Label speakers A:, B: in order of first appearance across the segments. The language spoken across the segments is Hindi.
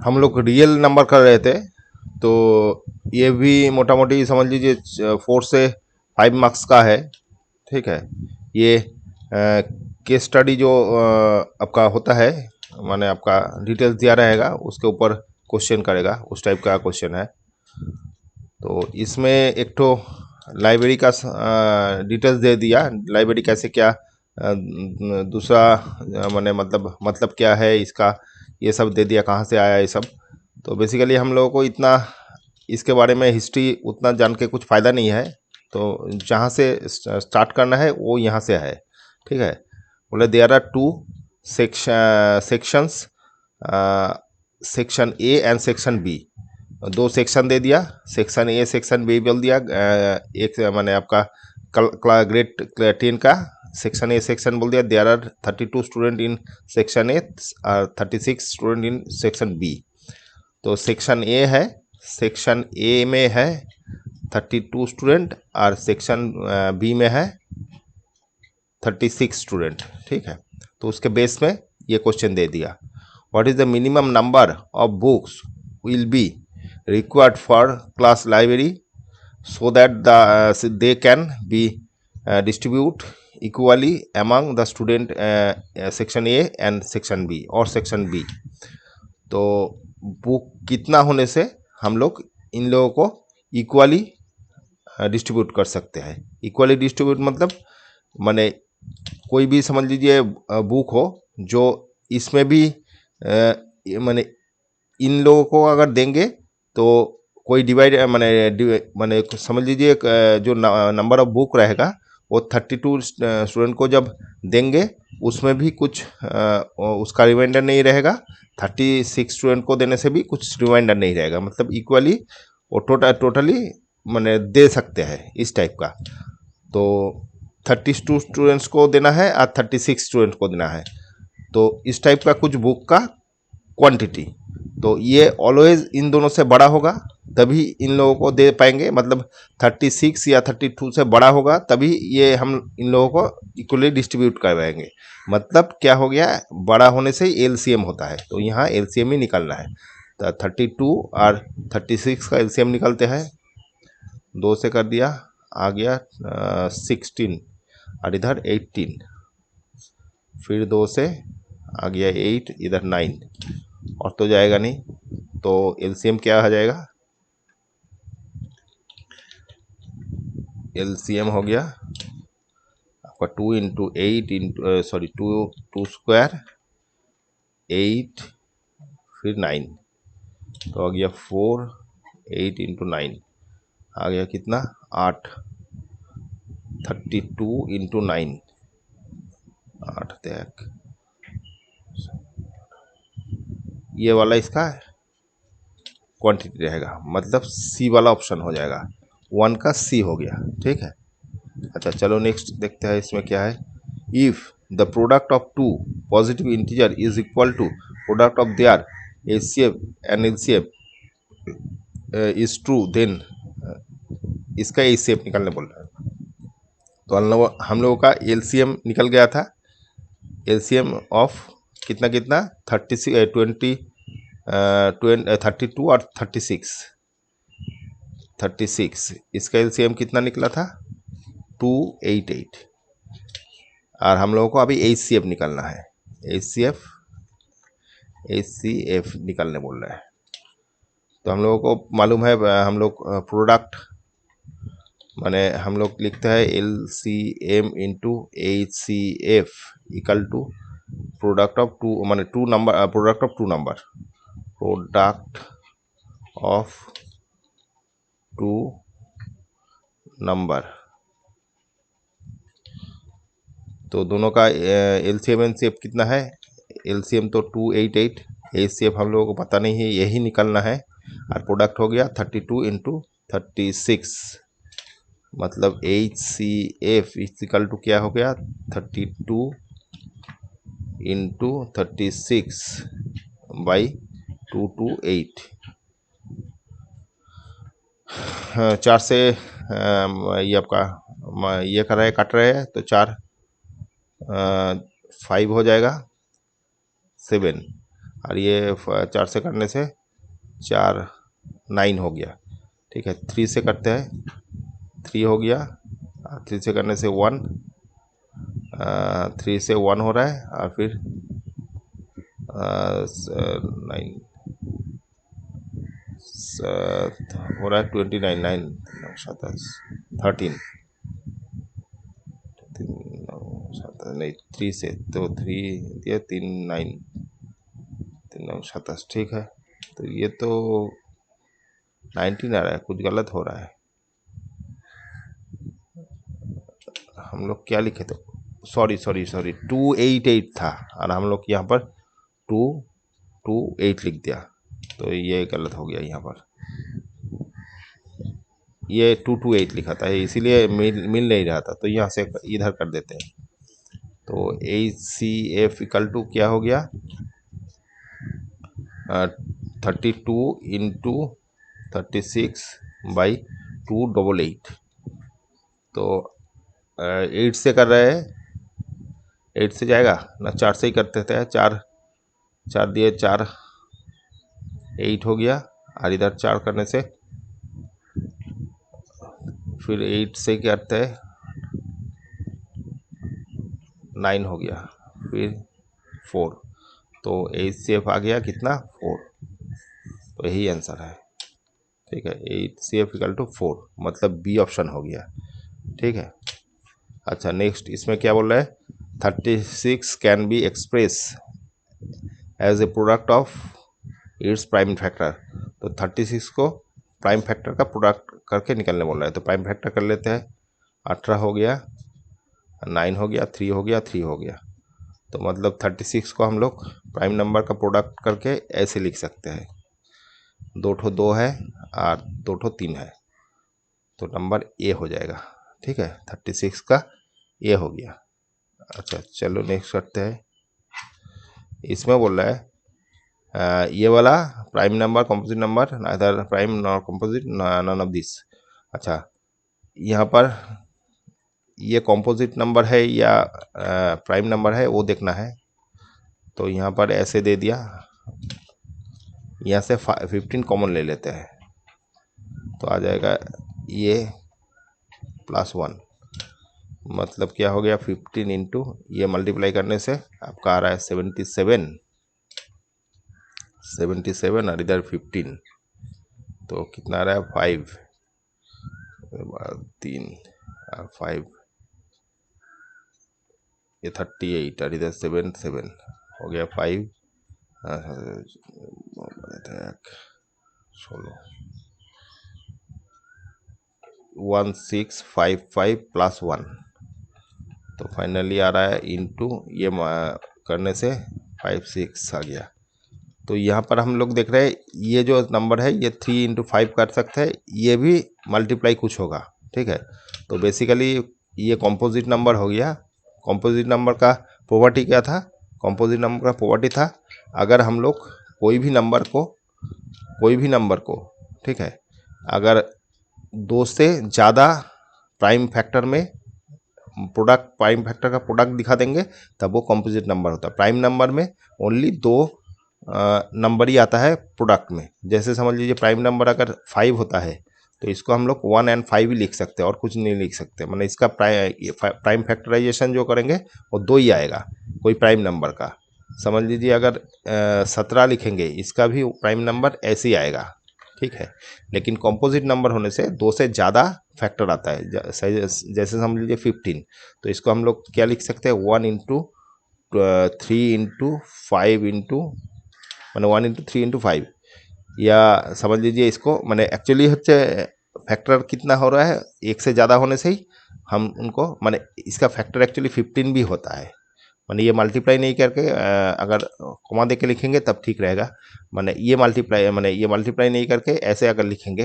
A: हम लोग रियल नंबर कर रहे थे, तो ये भी मोटा मोटी समझ लीजिए 4 से 5 मार्क्स का है। ठीक है। ये केस स्टडी जो आपका होता है, माने आपका डिटेल्स दिया रहेगा, उसके ऊपर क्वेश्चन करेगा, उस टाइप का क्वेश्चन है। तो इसमें एक तो लाइब्रेरी का डिटेल्स दे दिया, लाइब्रेरी कैसे क्या, दूसरा माने मतलब क्या है इसका, ये सब दे दिया, कहाँ से आया ये सब। तो बेसिकली हम लोगों को इतना इसके बारे में हिस्ट्री उतना जान के कुछ फ़ायदा नहीं है। तो जहाँ से स्टार्ट करना है वो यहाँ से है। ठीक है। बोले there are two sections, section A and section B. दो सेक्शन दे दिया, सेक्शन ए सेक्शन बी बोल दिया। एक माने आपका ग्रेड 10 का सेक्शन ए सेक्शन बोल दिया। There are 32 student in section A और 36 स्टूडेंट इन सेक्शन बी। तो सेक्शन ए है, सेक्शन ए में है 32 स्टूडेंट और सेक्शन बी में है 36 स्टूडेंट। ठीक है। तो उसके बेस में ये क्वेश्चन दे दिया, what is the minimum number of books will be required for class library so that they can be distribute equally among the student section A and section B और section B। तो बुक कितना होने से हम लोग इन लोगों को इक्वली डिस्ट्रीब्यूट कर सकते हैं। इक्वली डिस्ट्रीब्यूट मतलब माने कोई भी समझ लीजिए बुक हो जो इसमें भी माने इन लोगों को अगर देंगे तो कोई डिवाइड माने समझ लीजिए जो नंबर ऑफ बुक रहेगा वो 32 स्टूडेंट को जब देंगे उसमें भी कुछ उसका रिमाइंडर नहीं रहेगा। 36 स्टूडेंट को देने से भी कुछ रिमाइंडर नहीं रहेगा, मतलब इक्वली वो टोटली माने दे सकते हैं इस टाइप का। तो 32 स्टूडेंट्स को देना है और 36 स्टूडेंट को देना है, तो इस टाइप का कुछ बुक का क्वांटिटी। तो ये ऑलवेज इन दोनों से बड़ा होगा तभी इन लोगों को दे पाएंगे, मतलब 36 या 32 से बड़ा होगा तभी ये हम इन लोगों को इक्वली डिस्ट्रीब्यूट करवाएंगे। मतलब क्या हो गया, बड़ा होने से एलसीएम होता है, तो यहाँ एलसीएम ही निकालना है। तो 32 और 36 का एलसीएम निकलते हैं, 2 से कर दिया, आ गया 16 और इधर 18, फिर 2 से आ गया 8, इधर 9, और तो जाएगा नहीं। तो एलसीएम क्या आ जाएगा, एलसीएम हो गया आपका 2 इंटू 8 इंटू सॉरी 2 स्क्वायर 8 फिर 9, तो आ गया 4, 8 इंटू 9 आ गया कितना 8, 32 इंटू 9 8 तक। ये वाला इसका क्वांटिटी रहेगा, मतलब सी वाला ऑप्शन हो जाएगा, 1 का सी हो गया। ठीक है। अच्छा चलो नेक्स्ट देखते हैं इसमें क्या है। If the product of two positive integer is equal to product of their HCF and LCF is true then, इसका एचसीएफ निकालने बोल रहा है। तो हम लोगों का एलसीएम निकल गया था, एलसीएम ऑफ कितना कितना 32 और 36, इसका एलसीएम कितना निकला था 288। और हम लोगों को अभी एचसीएफ निकालना है, एचसीएफ निकालने बोल रहा है। तो हम लोगों को मालूम है, हम लोग प्रोडक्ट माने हम लोग लिखते हैं LCM into HCF equal to product of two माने two number, product of two number, product of two number. तो दोनों का एलसीएम एनसीएफ कितना है, एलसीएम तो 288, एचसीएफ हम लोगों को पता नहीं है, यही निकलना है। और प्रोडक्ट हो गया 32 इंटू 36, मतलब H C F equal to क्या हो गया 32 इंटू 36 बाई 228। 4 से ये आपका ये कर रहे काट रहे हैं, तो 4 5 हो जाएगा 7, और ये 4 से करने से 4 9 हो गया। ठीक है, 3 से करते हैं 3 हो गया, 3 से करने से 1, 3 से 1 हो रहा है, और फिर 9 हो रहा है 29, 9 27 13 नहीं 3 से तो 3 ये 3 9 3 9 27, ठीक है। तो ये तो 19 आ रहा है, कुछ गलत हो रहा है। हम लोग क्या लिखे थे, सॉरी 288 था, और हम लोग यहाँ पर 228 लिख दिया, तो ये गलत हो गया। यहाँ पर ये 228 लिखा था, इसीलिए मिल नहीं रहा था, तो यहाँ से इधर कर देते हैं। तो HCF इक्वल टू क्या हो गया, 32 इंटू 36/288। तो 8 से कर रहे हैं, 8 से जाएगा ना, 4 से ही करते थे। 4 4 दिए 4 8 हो गया, और इधर 4 करने से फिर 8 से करते हैं 9 हो गया, फिर 4। तो HCF आ गया कितना, 4। तो यही आंसर है। ठीक है, HCF इक्वल टू 4, मतलब बी ऑप्शन हो गया। ठीक है, अच्छा नेक्स्ट इसमें क्या बोल रहा है, 36 can be express as a product of its prime factor. तो 36 को प्राइम फैक्टर का प्रोडक्ट करके निकलने बोल रहा है, तो प्राइम फैक्टर कर लेते हैं। 18 हो गया, 9 हो गया, 3 हो गया, 3 हो गया। तो मतलब 36 को हम लोग प्राइम नंबर का प्रोडक्ट करके ऐसे लिख सकते हैं, 2 ठो 2 है और 2 ठो 3 है, तो नंबर ए हो जाएगा। ठीक है, 36 का ए हो गया। अच्छा चलो नेक्स्ट करते हैं। इसमें बोल रहा है ये वाला prime number composite number neither prime nor composite none of this. अच्छा, यहाँ पर ये कंपोजिट नंबर है या प्राइम नंबर है वो देखना है। तो यहाँ पर ऐसे दे दिया, यहाँ से 15 कॉमन ले लेते हैं, तो आ जाएगा ये +1, मतलब क्या हो गया 15 इंटू ये मल्टीप्लाई करने से आपका आ रहा है 77 और इधर 15, तो कितना आ रहा है 5, 3 और 5, ये 38 और इधर 7 7 हो गया 5 16 1655 +1, तो फाइनली आ रहा है इंटू ये करने से 5 6 आ गया। तो यहाँ पर हम लोग देख रहे हैं ये जो नंबर है ये 3 इंटू 5 कर सकते हैं, ये भी मल्टीप्लाई कुछ होगा। ठीक है, तो बेसिकली ये कॉम्पोजिट नंबर हो गया। कॉम्पोजिट नंबर का प्रॉपर्टी क्या था, कॉम्पोजिट नंबर का प्रॉपर्टी था अगर हम लोग कोई भी नंबर को ठीक है, अगर 2 से ज़्यादा प्राइम फैक्टर में प्राइम फैक्टर का प्रोडक्ट दिखा देंगे तब वो कॉम्पोजिट नंबर होता है। प्राइम नंबर में ओनली 2 नंबर ही आता है प्रोडक्ट में। जैसे समझ लीजिए प्राइम नंबर अगर 5 होता है तो इसको हम लोग 1 और 5 ही लिख सकते हैं और कुछ नहीं लिख सकते। मतलब इसका प्राइम फैक्टराइजेशन जो करेंगे वो 2 ही आएगा कोई प्राइम नंबर का। समझ लीजिए अगर 17 लिखेंगे इसका भी प्राइम नंबर ऐसे ही आएगा। ठीक है, लेकिन कॉम्पोजिट नंबर होने से 2 से ज़्यादा फैक्टर आता है। जैसे समझ लीजिए 15, तो इसको हम लोग क्या लिख सकते हैं 1 इंटू 3 इंटू 5 इंटू मैंने 1 इंटू 3 इंटू 5, या समझ लीजिए इसको मैंने एक्चुअली फैक्टर कितना हो रहा है 1 से ज़्यादा होने से ही हम उनको मैंने इसका फैक्टर एक्चुअली 15 भी होता है। मैंने ये मल्टीप्लाई नहीं करके अगर कॉमा दे के लिखेंगे तब ठीक रहेगा। मैंने ये मल्टीप्लाई नहीं करके ऐसे अगर लिखेंगे,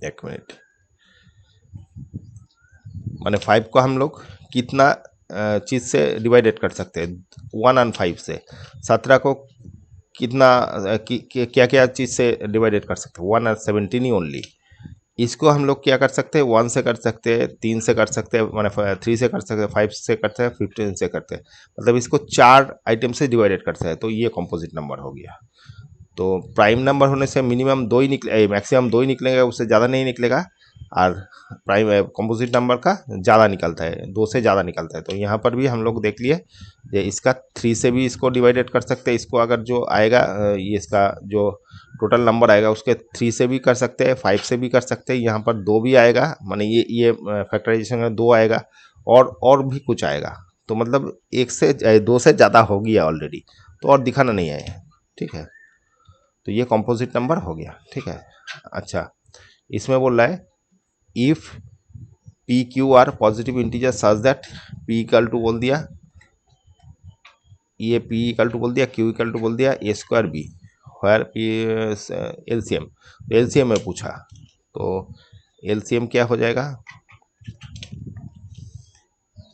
A: एक मिनट, मैंने 5 को हम लोग कितना चीज़ से डिवाइडेड कर सकते हैं 1 और 5 से। 17 को कितना क्या क्या चीज़ से डिवाइडेड कर सकते हैं 1 और 17 ही ओनली। इसको हम लोग क्या कर सकते हैं, 1 से कर सकते हैं, 3 से कर सकते हैं, मैंने 3 से कर सकते हैं, 5 से करते हैं, 15 से करते हैं, मतलब इसको 4 आइटम से डिवाइडेड करते हैं, तो ये कॉम्पोजिट नंबर हो गया। तो प्राइम नंबर होने से मिनिमम 2 ही निकले, मैक्सिमम 2 ही निकलेगा, उससे ज़्यादा नहीं निकलेगा, और प्राइम कंपोजिट नंबर का ज़्यादा निकलता है, 2 से ज़्यादा निकलता है। तो यहाँ पर भी हम लोग देख लिए ये इसका 3 से भी इसको डिवाइडेड कर सकते हैं, इसको अगर जो आएगा ये इसका जो टोटल नंबर आएगा उसके 3 से भी कर सकते हैं, 5 से भी कर सकते हैं, यहाँ पर 2 भी आएगा, माने ये फैक्टराइजेशन में 2 आएगा, और भी कुछ आएगा, तो मतलब 1 से 2 से ज़्यादा हो गया ऑलरेडी, तो और दिखाना नहीं है, ठीक है। तो ये कंपोजिट नंबर हो गया, ठीक है। अच्छा, इसमें बोल रहा है if p q are positive integer such that p equal to बोल दिया, ये पी इक्वल टू बोल दिया, क्यू इक्वल टू बोल दिया ए स्क्वायर बी, वायर पी एलसीएम, तो एलसीएम में पूछा, तो एलसीएम क्या हो जाएगा,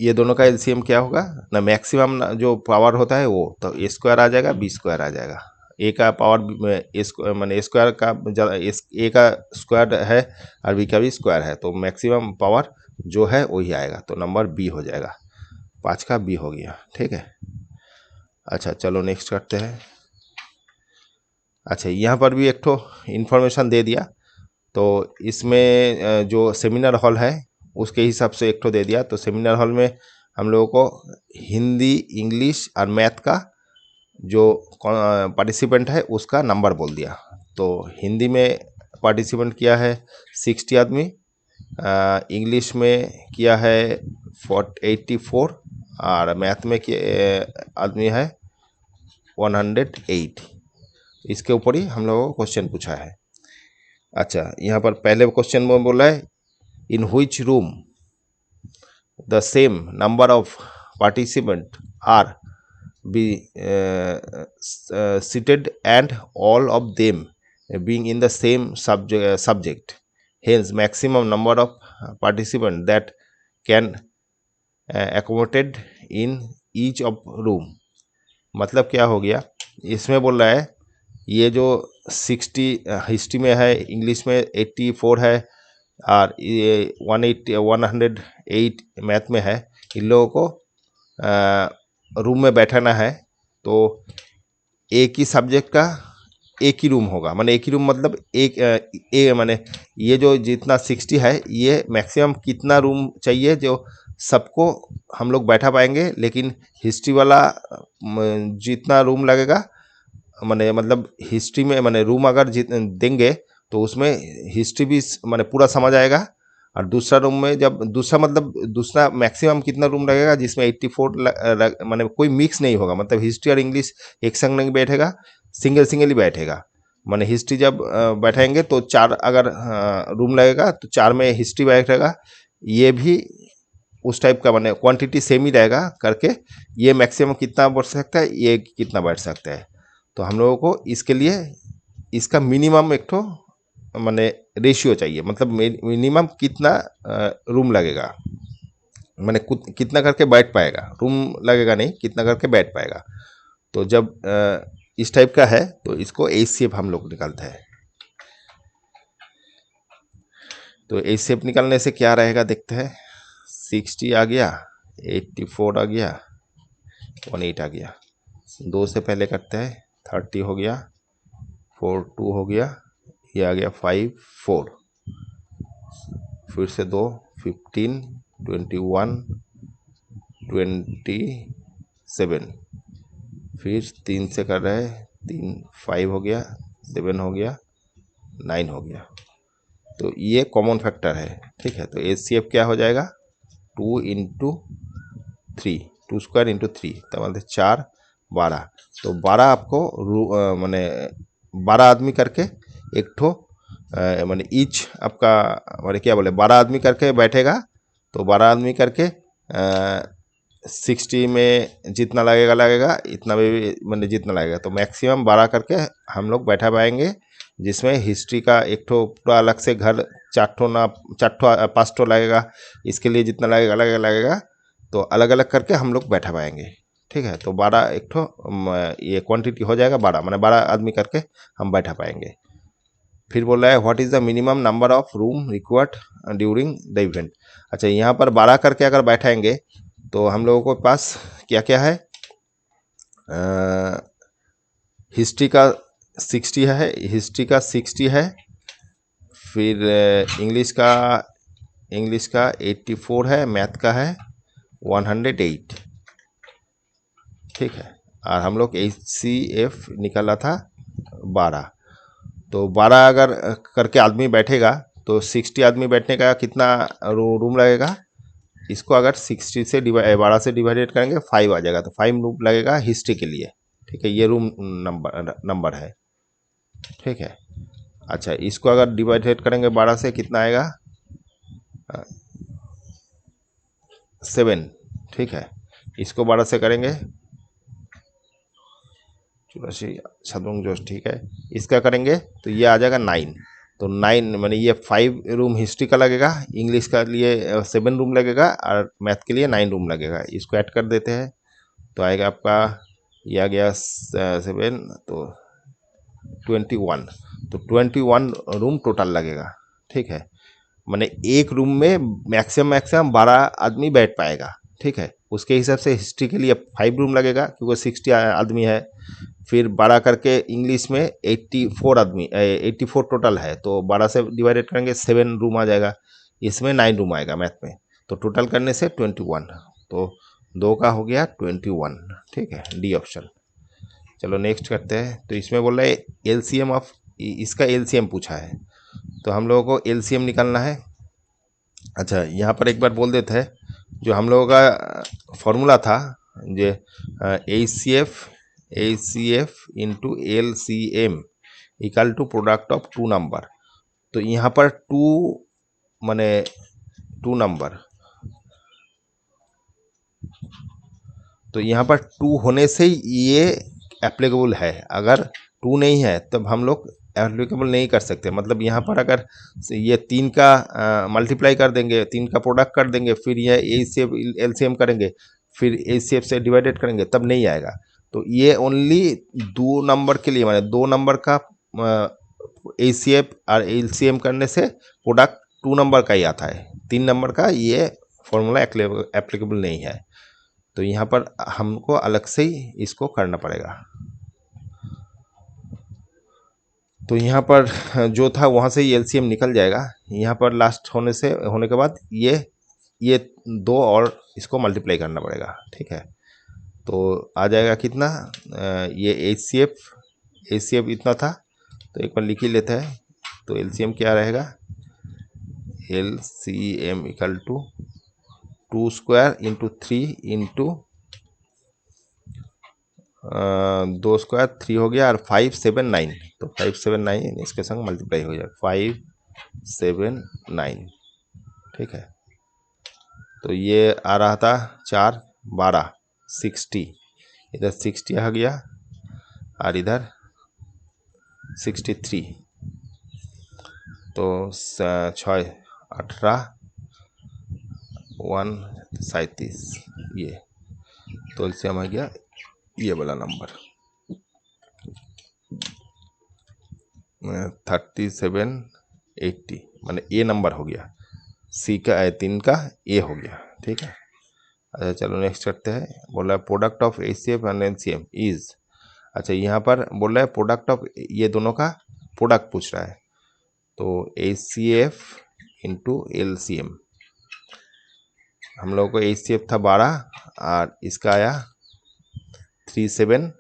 A: ये दोनों का एलसीएम क्या होगा ना, मैक्सिमम जो पावर होता है वो, तो ए स्क्वायर आ जाएगा, बी स्क्वायर आ जाएगा, ए का पावर ए मैंने स्क्वायर का ए का स्क्वायर है और बी का भी स्क्वायर है, तो मैक्सिमम पावर जो है वही आएगा, तो नंबर बी हो जाएगा, 5 का बी हो गया, ठीक है। अच्छा चलो नेक्स्ट करते हैं। अच्छा, यहाँ पर भी एक तो इन्फॉर्मेशन दे दिया, तो इसमें जो सेमिनार हॉल है उसके हिसाब से एक तो दे दिया, तो सेमिनार हॉल में हम लोगों को हिंदी, इंग्लिश और मैथ का जो पार्टिसिपेंट है उसका नंबर बोल दिया। तो हिंदी में पार्टिसिपेंट किया है 60 आदमी, इंग्लिश में किया है 84, और मैथ में आदमी है 108। इसके ऊपर ही हम लोगों को क्वेश्चन पूछा है। अच्छा, यहाँ पर पहले क्वेश्चन में बोला है in which room the same number of participant are be seated and all of them being in the same subject, hence maximum number of participants that can accommodate in each of room। मतलब क्या हो गया, इसमें बोल रहा है ये जो 60 हिस्ट्री में है, इंग्लिश में 84 है, और ये 108 मैथ में है, इन लोगों को रूम में बैठाना है, तो एक ही सब्जेक्ट का एक ही रूम होगा, माने एक ही रूम मतलब माने ये जो जितना 60 है ये मैक्सिमम कितना रूम चाहिए जो सबको हम लोग बैठा पाएंगे, लेकिन हिस्ट्री वाला जितना रूम लगेगा, माने मतलब हिस्ट्री में माने रूम अगर देंगे तो उसमें हिस्ट्री भी माने पूरा समझ आएगा, और दूसरा रूम में जब दूसरा मतलब दूसरा मैक्सिमम कितना रूम लगेगा जिसमें 84 माने कोई मिक्स नहीं होगा, मतलब हिस्ट्री और इंग्लिश एक संग नहीं बैठेगा, सिंगल ही बैठेगा, माने हिस्ट्री जब बैठाएंगे तो 4 अगर रूम लगेगा तो 4 में हिस्ट्री बैठेगा, ये भी उस टाइप का माने क्वांटिटी सेम ही रहेगा करके, ये मैक्सिमम कितना बढ़ सकता है, ये कितना बैठ सकता है। तो हम लोगों को इसके लिए इसका मिनिमम एक तो माने रेशियो चाहिए, मतलब मिनिमम कितना रूम लगेगा, माने कितना करके बैठ पाएगा, रूम लगेगा नहीं, कितना करके बैठ पाएगा। तो जब इस टाइप का है तो इसको एचसीएफ हम लोग निकालते हैं। तो एचसीएफ निकालने से क्या रहेगा देखते हैं, 60 आ गया, 84 आ गया, 18 आ गया, 2 से पहले करते हैं, 30 हो गया, 42 हो गया, ये आ गया 5 4, फिर से 2 15 21 27, फिर 3 से कर रहे हैं, 3 5 हो गया, 7 हो गया, 9 हो गया। तो ये कॉमन फैक्टर है, ठीक है। तो एचसीएफ क्या हो जाएगा, 2 इंटू 3, 2 स्क्वायर इंटू 3, तो मतलब 4 12, तो 12 आपको माने 12 आदमी करके एक ठो माने ईच आपका माने क्या बोले 12 आदमी करके बैठेगा, तो 12 आदमी करके 60 में जितना लगेगा इतना भी मैंने जितना लगेगा, तो मैक्सिमम 12 करके हम लोग बैठा पाएंगे, जिसमें हिस्ट्री का एक ठो पूरा अलग से घर 4 ठो ना 4 ठो 5 ठो लगेगा, इसके लिए जितना लगेगा तो अलग अलग करके हम लोग बैठा पाएंगे, ठीक है। तो 12 एक ठो ये क्वांटिटी हो जाएगा 12, माने 12 आदमी करके हम बैठा पाएंगे। फिर बोल रहा है what is the minimum number of room required during the event. अच्छा, यहाँ पर 12 करके अगर बैठाएंगे तो हम लोगों के पास क्या क्या है, हिस्ट्री का 60 है, हिस्ट्री का 60 है, फिर इंग्लिश का 84 है, मैथ का है 108, ठीक है। और हम लोग HCF निकाला था 12। तो 12 अगर करके आदमी बैठेगा तो 60 आदमी बैठने का कितना रूम लगेगा, इसको अगर 60 से 12 से डिवाइडेड करेंगे 5 आ जाएगा, तो 5 रूम लगेगा हिस्ट्री के लिए, ठीक है। ये रूम नंबर है, ठीक है। अच्छा, इसको अगर डिवाइडेड करेंगे 12 से कितना आएगा, 7, ठीक है। इसको 12 से करेंगे 84 छदुंग जोश, ठीक है। इसका करेंगे तो ये आ जाएगा 9। तो 9 माने ये 5 रूम हिस्ट्री का लगेगा, इंग्लिश का लिए 7 रूम लगेगा और मैथ के लिए 9 रूम लगेगा। इसको ऐड कर देते हैं तो आएगा आपका, ये आ गया 7 तो 21, तो 21 रूम टोटल लगेगा, ठीक है। माने एक रूम में मैक्सिमम 12 आदमी बैठ पाएगा, ठीक है। उसके हिसाब से हिस्ट्री के लिए 5 रूम लगेगा क्योंकि 60 आदमी है। फिर 12 करके इंग्लिश में 84 आदमी 84 टोटल है, तो 12 से डिवाइडेड करेंगे 7 रूम आ जाएगा, इसमें 9 रूम आएगा मैथ में, तो टोटल करने से 21, तो 2 का हो गया 21, ठीक है, डी ऑप्शन। चलो नेक्स्ट करते हैं। तो इसमें बोल रहा है एलसीएम ऑफ, इसका एलसीएम पूछा है, तो हम लोगों को एलसीएम निकालना है। अच्छा, यहाँ पर एक बार बोल देते हैं, जो हम लोगों का फॉर्मूला था जो H into LCM equal to product of 2 number. तो यहाँ पर 2 माने 2 नंबर, तो यहाँ पर 2 होने से ये एप्लीकेबल है, अगर 2 नहीं है तब हम लोग एप्लीकेबल नहीं कर सकते। मतलब यहाँ पर अगर ये 3 का मल्टीप्लाई कर देंगे, 3 का प्रोडक्ट कर देंगे, फिर ये HCF LCM करेंगे, फिर HCF से डिवाइडेड करेंगे, तब नहीं आएगा। तो ये ओनली 2 नंबर के लिए, माने 2 नंबर का HCF और LCM करने से प्रोडक्ट 2 नंबर का ही आता है, 3 नंबर का ये फॉर्मूला एप्लीकेबल नहीं है। तो यहाँ पर हमको अलग से ही इसको करना पड़ेगा। तो यहाँ पर जो था वहाँ से ही एलसीएम निकल जाएगा। यहाँ पर लास्ट होने के बाद ये 2 और इसको मल्टीप्लाई करना पड़ेगा, ठीक है। तो आ जाएगा कितना, ये एचसीएफ इतना था, तो एक बार लिख ही लेते हैं। तो एलसीएम क्या रहेगा, LCM equal to 2 square into 3 into 2 square 3 हो गया, और 579, तो 579 इसके संग मल्टीप्लाई हो जाएगा 579, ठीक है। तो ये आ रहा था 4 12 60, इधर 60 आ गया और इधर 63, तो 6 18 137, ये तो इससे हम आ गया ये वाला नंबर 3780, माने ए नंबर हो गया, सी का 3 का ए हो गया, ठीक है। अच्छा चलो नेक्स्ट करते हैं। बोला है product of HCF and LCM is, अच्छा यहाँ पर बोल रहा है प्रोडक्ट ऑफ, ये दोनों का प्रोडक्ट पूछ रहा है, तो HCF इंटू LCM। हम लोगों को HCF था 12 और इसका आया 37,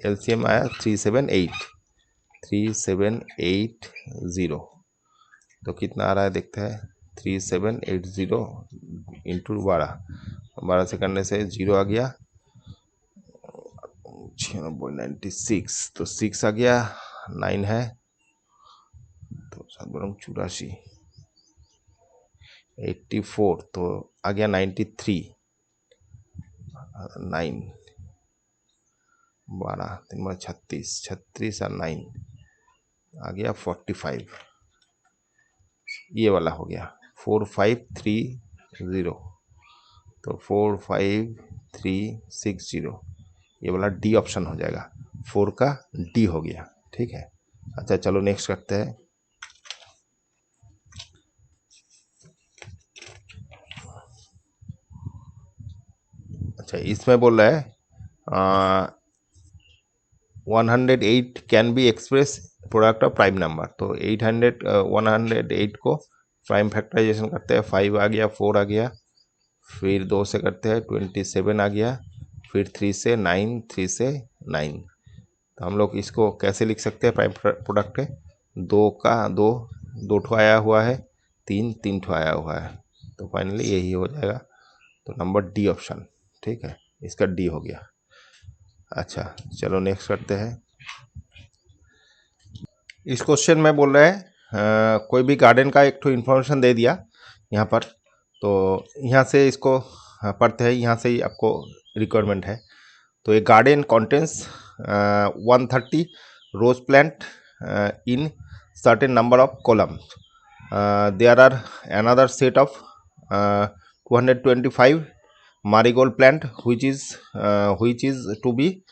A: LCM आया 3780, तो कितना आ रहा है देखते हैं, 3780 इंटू 12 से करने से 0 आ गया, 96, तो 6 आ गया, 9 है तो 7 84, तो आ गया 93, 9 12 3 36 और 9 आ गया 45, ये वाला हो गया 4530, तो 45360, ये वाला डी ऑप्शन हो जाएगा, 4 का डी हो गया, ठीक है। अच्छा चलो नेक्स्ट करते हैं। अच्छा, इसमें बोल रहा है 108 can be express product of prime number. तो 108 को प्राइम फैक्टराइजेशन करते हैं, 5 आ गया, 4 आ गया, फिर 2 से करते हैं 27 आ गया, फिर 3 से 9, 3 से 9। तो हम लोग इसको कैसे लिख सकते हैं? प्राइम प्रोडक्ट है, 2 का 2, 2 ठो आया हुआ है, 3, 3 ठो आया हुआ है। तो फाइनली यही हो जाएगा। तो नंबर डी ऑप्शन, ठीक है, इसका डी हो गया। अच्छा, चलो नेक्स्ट करते हैं। इस क्वेश्चन में बोल रहे हैं कोई भी गार्डन का एक तो इन्फॉर्मेशन दे दिया यहाँ पर। तो यहाँ से इसको पढ़ते हैं, यहाँ से ही आपको रिक्वायरमेंट है। तो एक garden contains 130 rose plant in certain number of columns. There are another set of 225 marigold plant which is to be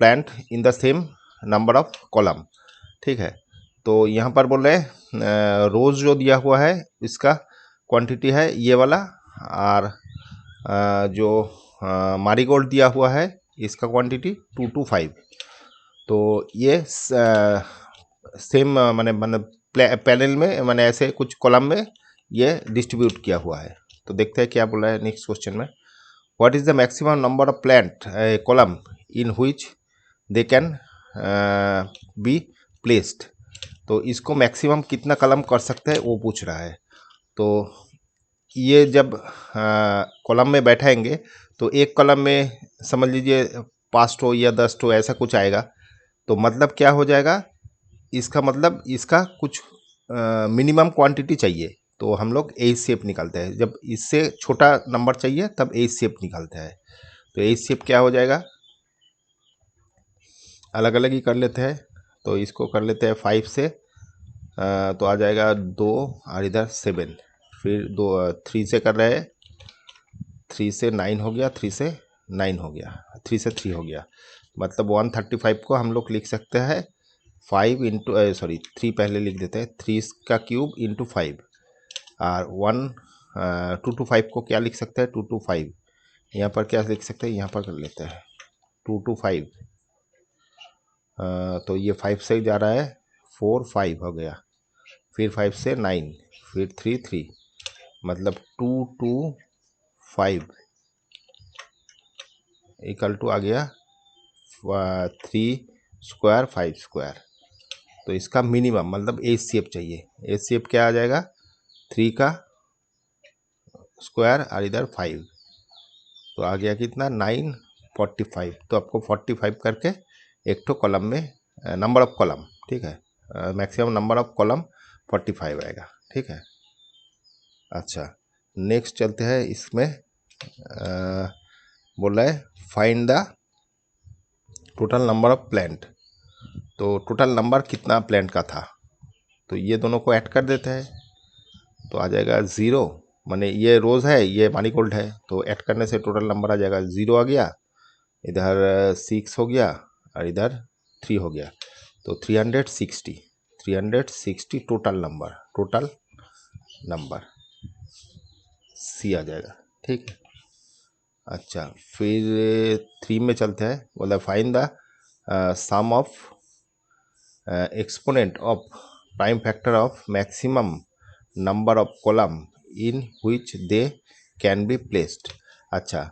A: plant in the same number of column। ठीक है, तो यहाँ पर बोल रहे हैं रोज़ जो दिया हुआ है इसका क्वांटिटी है ये वाला, और जो मारीगोल्ड दिया हुआ है इसका क्वांटिटी 225। तो ये सेम मैंने पैनल में मैंने ऐसे कुछ कॉलम में ये डिस्ट्रीब्यूट किया हुआ है। तो देखते हैं क्या बोला है नेक्स्ट क्वेश्चन में। What is the maximum number of plant column in which they can be placed. तो इसको मैक्सिमम कितना कॉलम कर सकते हैं वो पूछ रहा है। तो ये जब कॉलम में बैठाएंगे तो एक कॉलम में समझ लीजिए 5 ठो या 10 ठो ऐसा कुछ आएगा। तो मतलब क्या हो जाएगा, इसका मतलब इसका कुछ मिनिमम क्वांटिटी चाहिए। तो हम लोग एच शेप निकालते हैं, जब इससे छोटा नंबर चाहिए तब एच शेप निकालते हैं। तो एच शेप क्या हो जाएगा, अलग अलग ही कर लेते हैं। तो इसको कर लेते हैं 5 से, तो आ जाएगा 2 और इधर 7, फिर 3 से कर रहे हैं, 3 से 9 हो गया, 3 से 9 हो गया, 3 से 3 हो गया। मतलब 135 को हम लोग लिख सकते हैं 5 इंटू 3 पहले लिख देते हैं, 3 का क्यूब इंटू 5। और 225 को क्या लिख सकते हैं, 225 यहाँ पर क्या लिख सकते हैं, यहाँ पर कर लेते हैं 225। तो ये 5 से जा रहा है, 4 5 हो गया, फिर 5 से 9, फिर 3 3, मतलब 2 2 5 इक्वल टू आ गया 3 स्क्वायर 5 स्क्वायर। तो इसका मिनिमम मतलब एच शेप चाहिए। एच शेप क्या आ जाएगा, 3 का स्क्वायर और इधर 5, तो आ गया कितना 9 45। तो आपको 45 करके एक तो कॉलम में नंबर ऑफ कॉलम, ठीक है, मैक्सिमम नंबर ऑफ कॉलम 45 आएगा, ठीक है। अच्छा, नेक्स्ट चलते हैं। इसमें बोला है find the total number of plant. तो टोटल नंबर कितना प्लांट का था, तो ये दोनों को ऐड कर देते हैं। तो आ जाएगा 0, माने ये रोज़ है ये मारीगोल्ड है, तो ऐड करने से टोटल नंबर आ जाएगा 0 आ गया, इधर 6 हो गया और इधर 3 हो गया। तो 360 टोटल नंबर सी आ जाएगा, ठीक है। अच्छा, फिर 3 में चलते हैं। बोला find the sum of exponent of prime factor of maximum number of column in which they can be placed. अच्छा,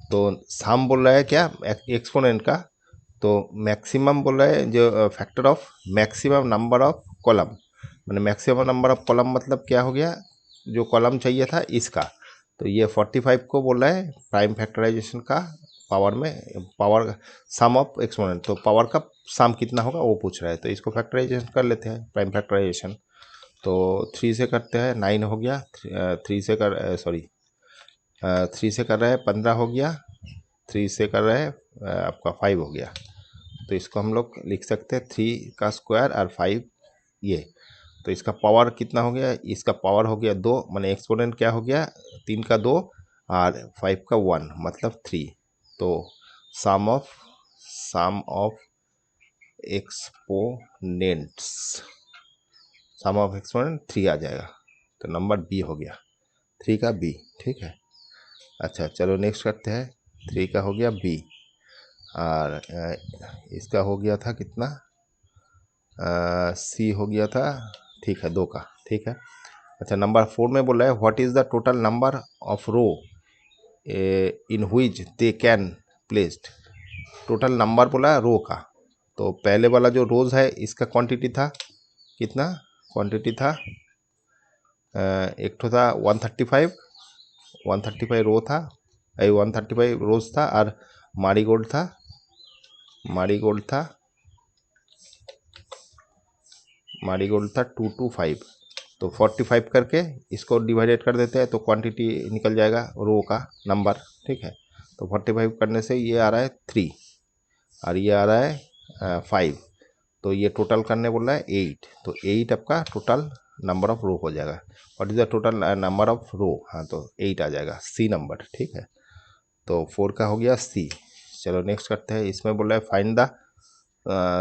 A: तो सम बोल रहा है क्या, एक्सपोनेंट का। तो मैक्सिमम बोल रहा है जो factor of maximum number of column, मैंने मैक्सिमम नंबर ऑफ कॉलम मतलब क्या हो गया, जो कॉलम चाहिए था इसका। तो ये 45 को बोल रहा है प्राइम फैक्टराइजेशन का पावर में, पावर सम ऑफ एक्सपोनेंट, तो पावर का सम कितना होगा वो पूछ रहा है। तो इसको फैक्टराइजेशन कर लेते हैं, प्राइम फैक्टराइजेशन। तो 3 से करते हैं 9 हो गया, 3 से कर 3 से कर रहे हैं 15 हो गया, 3 से कर रहे हैं आपका 5 हो गया। तो इसको हम लोग लिख सकते हैं 3 का स्क्वायर और 5 ये। तो इसका पावर कितना हो गया, इसका पावर हो गया 2, माने एक्सपोनेंट क्या हो गया, 3 का 2 और 5 का 1 मतलब 3। तो sum of exponents, sum of exponent 3 आ जाएगा। तो नंबर बी हो गया, 3 का बी, ठीक है। अच्छा, चलो नेक्स्ट करते हैं। 3 का हो गया बी, और इसका हो गया था कितना, सी हो गया था, ठीक है 2 का, ठीक है। अच्छा, नंबर 4 में बोला है what is the total number of row in which they can placed. Total number बोला है रो का, तो पहले वाला जो रोज है इसका क्वांटिटी था कितना, क्वांटिटी था एक तो था 135 रो था, 135 रोज था, और मारीगोल्ड था, मारीगोल्ड था 225। तो 45 करके इसको डिवाइडेड कर देते हैं तो क्वांटिटी निकल जाएगा रो का नंबर, ठीक है। तो 45 करने से ये आ रहा है 3, और ये आ रहा है 5, तो ये टोटल करने बोल रहा है 8, तो 8 आपका टोटल नंबर ऑफ रो हो जाएगा। What is the total number of row, हाँ तो 8 आ जाएगा, सी नंबर, ठीक है। तो 4 का हो गया सी। चलो नेक्स्ट करते हैं, इसमें बोल रहा है find the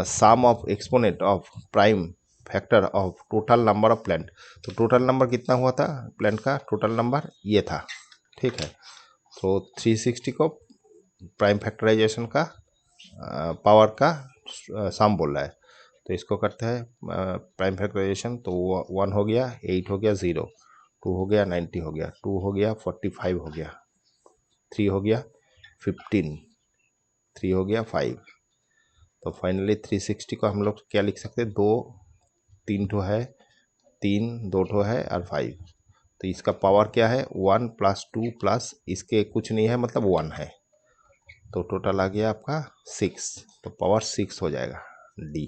A: sum of exponent of prime factor of total number of plant. तो टोटल नंबर कितना हुआ था प्लांट का, टोटल नंबर ये था, ठीक है। तो 360 को प्राइम फैक्टराइजेशन का पावर का सम बोल रहा है, तो इसको करते हैं प्राइम फैक्टराइजेशन। तो 1 हो गया, 8 हो गया, 0, 2 हो गया, 90 हो गया, 2 हो गया, 45 हो गया, 3 हो गया, 15, 3 हो गया, 5। तो फाइनली 360 को हम लोग क्या लिख सकते हैं, 2 3 ठो है, 3 2 ठो है और 5। तो इसका पावर क्या है 1 + 2 प्लस इसके कुछ नहीं है मतलब 1 है, तो टोटल आ गया आपका 6। तो पावर 6 हो जाएगा डी,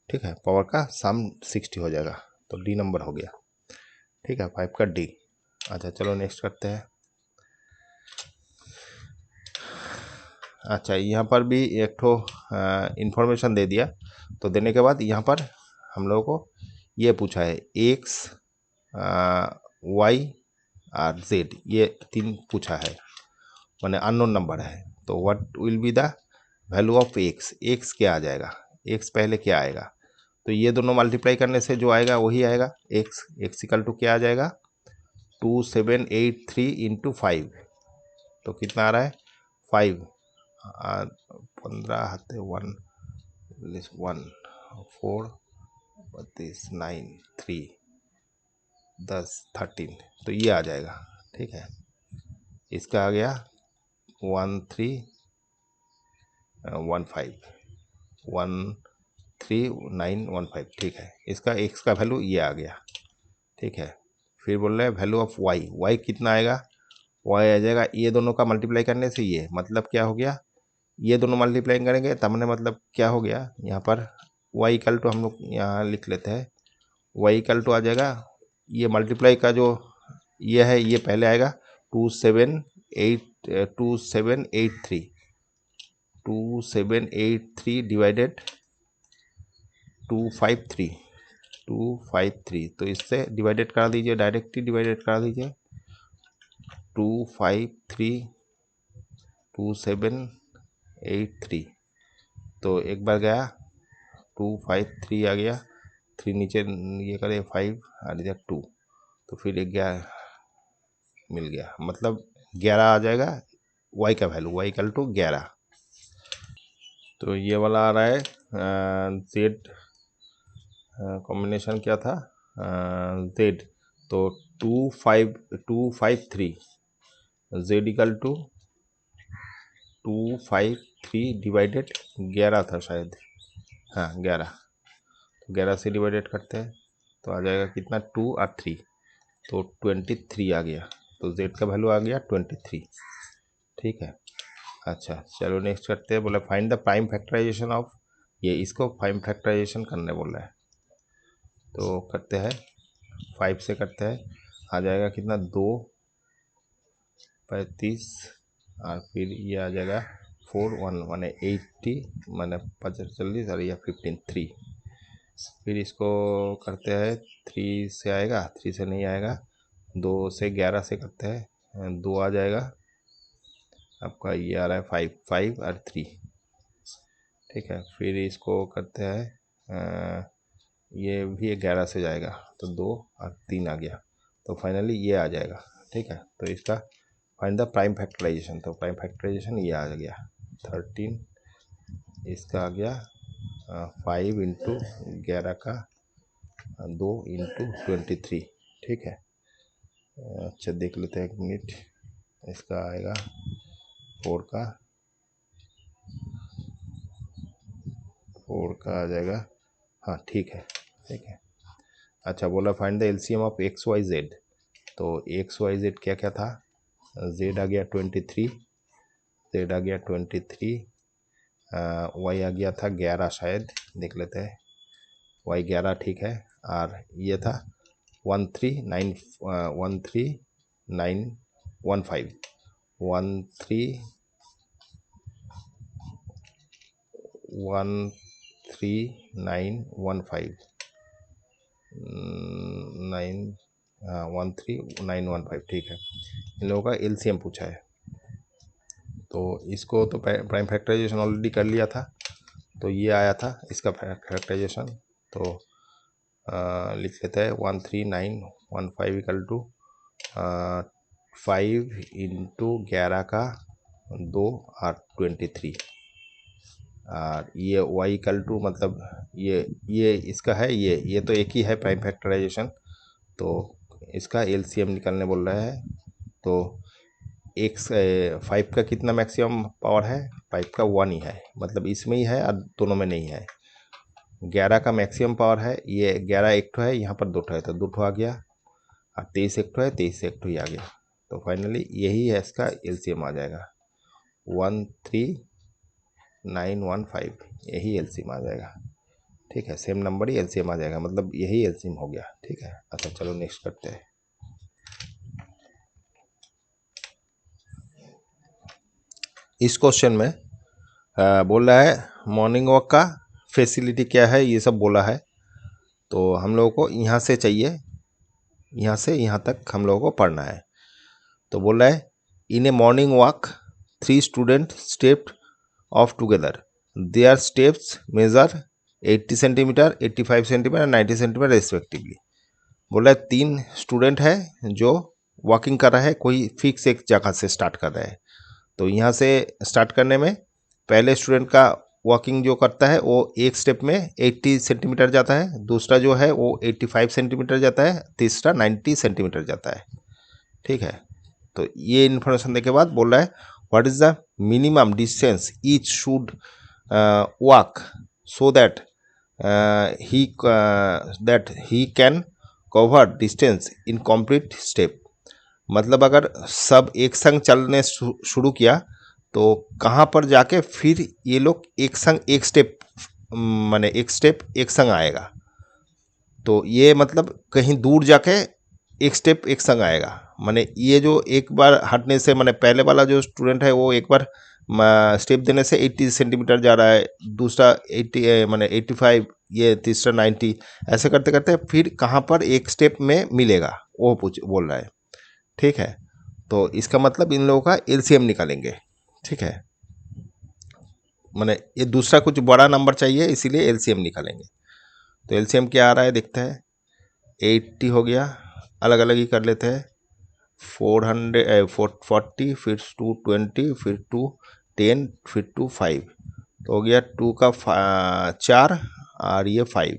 A: ठीक है। पावर का सम 60 हो जाएगा, तो डी नंबर हो गया, ठीक है, 5 का डी। अच्छा चलो नेक्स्ट करते हैं। अच्छा, यहाँ पर भी एक ठो इन्फॉर्मेशन दे दिया, तो देने के बाद यहाँ पर हम लोगों को ये पूछा है एक्स, वाई और जेड, ये 3 पूछा है, माने अननोन नंबर है। तो what will be the value of x, x क्या आ जाएगा, एक्स पहले क्या आएगा, तो ये दोनों मल्टीप्लाई करने से जो आएगा वही आएगा, एक्स एक्स इक्वल टू क्या आ जाएगा 2783 इंटू 5, तो कितना आ रहा है 5, 15 हाथे 1 1 4 32 9 3 10 13, तो ये आ जाएगा, ठीक है। इसका आ गया 13915, ठीक है। इसका एक्स का वैल्यू ये आ गया, ठीक है। फिर बोल रहे हैं वैल्यू ऑफ वाई, वाई कितना आएगा, वाई आ जाएगा ये दोनों का मल्टीप्लाई करने से, ये मतलब क्या हो गया, ये दोनों मल्टीप्लाई करेंगे तब ने मतलब क्या हो गया, यहाँ पर वाई इक्वल टू हम लोग यहाँ लिख लेते हैं, वाई इक्वल टू आ जाएगा, ये मल्टीप्लाई का जो ये है ये पहले आएगा 2783 डिवाइडेड 253, तो इससे डिवाइडेड करा दीजिए, डायरेक्टली डिवाइडेड करा दीजिए, 253 तो एक बार गया 253 आ गया, 3 नीचे ये करे 5 और इधर 2, तो फिर 11 मिल गया, मतलब 11 आ जाएगा वाई का वैल्यू, वाई इक्वल टू 11। तो ये वाला आ रहा है जेड, कॉम्बिनेशन क्या था जेड, तो 253 जेड इक्वल टू 253 डिवाइडेड 11 था शायद, हाँ 11, तो 11 से डिवाइडेड करते हैं तो आ जाएगा कितना 2 और 3, तो 23 आ गया, तो जेड का वैल्यू आ गया 23, ठीक है। अच्छा चलो नेक्स्ट करते हैं, बोला find the prime factorization of, ये इसको प्राइम फैक्टराइजेशन करने बोल रहा है, तो करते हैं 5 से करते हैं, आ जाएगा कितना 2 35 और फिर ये आ जाएगा 4 1 माने 80 माने 45 और यह 15 3, फिर इसको करते हैं 3 से आएगा, 3 से नहीं आएगा, 2 से 11 से करते हैं, 2 आ जाएगा आपका, ये आ रहा है 5 5 और 3, ठीक है। फिर इसको करते हैं ये भी 11 से जाएगा, तो 2 और 3 आ गया, तो फाइनली ये आ जाएगा, ठीक है। तो इसका फाइंड द प्राइम फैक्टराइजेशन। तो प्राइम फैक्टराइजेशन ये आ गया 13, इसका आ गया 5 इंटू 11 का 2 इंटू 23। ठीक है, अच्छा देख लेते हैं एक मिनट। इसका आएगा 4 का आ जाएगा, हाँ ठीक है ठीक है। अच्छा बोला find the LCM of x y z. तो एक्स वाई जेड क्या क्या था, जेड आ गया 23, जेड आ गया 23, वाई आ गया था 11 शायद, देख लेते हैं। वाई 11 ठीक है, और ये था 139 13915 13915 13915 ठीक है। इन लोगों का एलसीएम पूछा है, तो इसको तो प्राइम फैक्टराइजेशन ऑलरेडी कर लिया था, तो ये आया था इसका फैक्टराइजेशन। तो लिख लेते हैं 13915 इक्वल टू 5 इंटू 11 का 2 और 23, और ये y इक्वल टू मतलब ये इसका है, ये तो एक ही है प्राइम फैक्टराइजेशन, तो इसका एलसीएम निकालने बोल रहा है। तो एक्स 5 का कितना मैक्सिमम पावर है, 5 का 1 ही है, मतलब इसमें ही है और दोनों में नहीं है। 11 का मैक्सिमम पावर है, ये 11 एक ठो है, यहाँ पर 2 ठो है, तो 2 ठो आ गया, और 23 एक ठो है, 23 एक ठो ही आ गया। तो फाइनली यही है इसका एलसीएम आ जाएगा 13915, यही एलसीएम आ जाएगा। ठीक है, सेम नंबर ही एलसीएम आ जाएगा, मतलब यही एलसीएम हो गया। ठीक है, अच्छा चलो नेक्स्ट करते हैं। इस क्वेश्चन में बोल रहा है मॉर्निंग वॉक का फैसिलिटी क्या है, ये सब बोला है। तो हम लोगों को यहाँ से चाहिए, यहाँ से यहाँ तक हम लोगों को पढ़ना है। तो बोल रहा है in a morning walk 3 student stepped off together, their steps measure 80 centimetre, 85 centimetre, 90 centimetre respectively. बोला 3 स्टूडेंट है जो वॉकिंग कर रहा है, कोई फिक्स एक जगह से स्टार्ट कर रहा है। तो यहाँ से स्टार्ट करने में पहले स्टूडेंट का वॉकिंग जो करता है वो एक स्टेप में 80 सेंटीमीटर जाता है, दूसरा जो है वो 85 सेंटीमीटर जाता है, तीसरा 90 सेंटीमीटर जाता है। ठीक है, तो ये इन्फॉर्मेशन देने के बाद बोल रहा है what is the minimum distance each should walk so that he can cover distance in complete step. मतलब अगर सब एक संग चलने शुरू किया तो कहाँ पर जाके फिर ये लोग एक संग एक स्टेप, माने एक स्टेप एक संग आएगा। तो ये मतलब कहीं दूर जाके एक स्टेप एक संग आएगा, माने ये जो एक बार हटने से, माने पहले वाला जो स्टूडेंट है वो एक बार स्टेप देने से 80 सेंटीमीटर जा रहा है, दूसरा 80 माने 85, ये तीसरा 90, ऐसे करते करते फिर कहाँ पर एक स्टेप में मिलेगा वो बोल रहा है। ठीक है, तो इसका मतलब इन लोगों का एलसीएम निकालेंगे। ठीक है, माने ये दूसरा कुछ बड़ा नंबर चाहिए, इसीलिए एलसीएम निकालेंगे। तो एलसीएम क्या आ रहा है देखते हैं। 80 हो गया, अलग अलग ही कर लेते हैं। 40, फिर 220, फिर 210, फिर 25, तो हो गया 2 का 4 और ये 5।